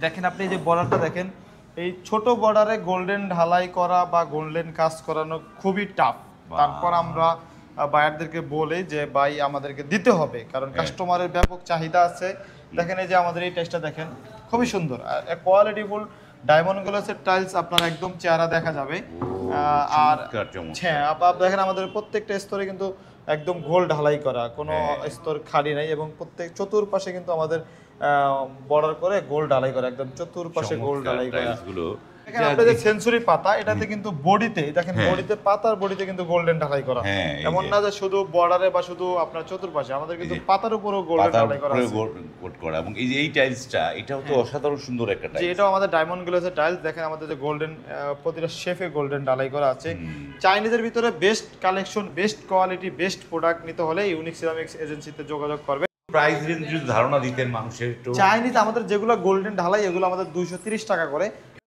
দেখেন আপনি যে বর্ডারটা দেখেন, এই ছোট বর্ডারে গোল্ডেন ঢালাই করা বা গোল্ডেন কাজ করানো খুবই টাফ। তারপর আমরা বায়ারদেরকে বলি যে ভাই আমাদেরকে দিতে হবে, কারণ কাস্টমারের ব্যাপক চাহিদা আছে। দেখেন এই যে আমাদের এই টাইলসটা দেখেন, খুবই সুন্দর কোয়ালিটিফুল ডায়মন্ড গ্লাসের টাইলস, আপনার একদম চেহারা দেখা যাবে। আর হ্যাঁ আপনার দেখেন আমাদের প্রত্যেকটা স্তরে কিন্তু একদম গোল্ড ঢালাই করা, কোনো স্তর খালি নাই, এবং প্রত্যেক চতুর্পাশে কিন্তু আমাদের বর্ডার করে গোল্ড ঢালাই করা, একদম চতুর্পাশে গোল্ড ঢালাই করা। দেখেন আপনাদের যে সেঞ্চুরি পাতা, এটাতে কিন্তু বডিতে দেখেন, বডিতে পাতার বডিতে কিন্তু গোল্ডেন ঢালাই করা। এমন না যে শুধু বর্ডারে বা শুধু আপনার চতুর্পাশে, আমাদের কিন্তু পাতার উপরও গোল্ডেন ঢালাই করা আছে। কোট করা, এবং এই যে এই টাইলসটা, এটাও তো অসাধারণ সুন্দর একটা টাইলস। যে এটাও আমাদের ডায়মন্ড গ্লাসের টাইলস। দেখেন আমাদের যে গোল্ডেন প্রতিটা শেফে গোল্ডেন ঢালাই করা আছে। চাইনিজের ভিতরে best collection, best quality, best product নিতে হলে ইউনিক সিরামিক্স এজেন্সিতে যোগাযোগ করবে। প্রাইস রেঞ্জ যদি ধারণা দিতেন মানুষের একটু। চাইনিজ আমাদের যেগুলো গোল্ডেন ঢালাই, এগুলো আমাদের 230 টাকা করে।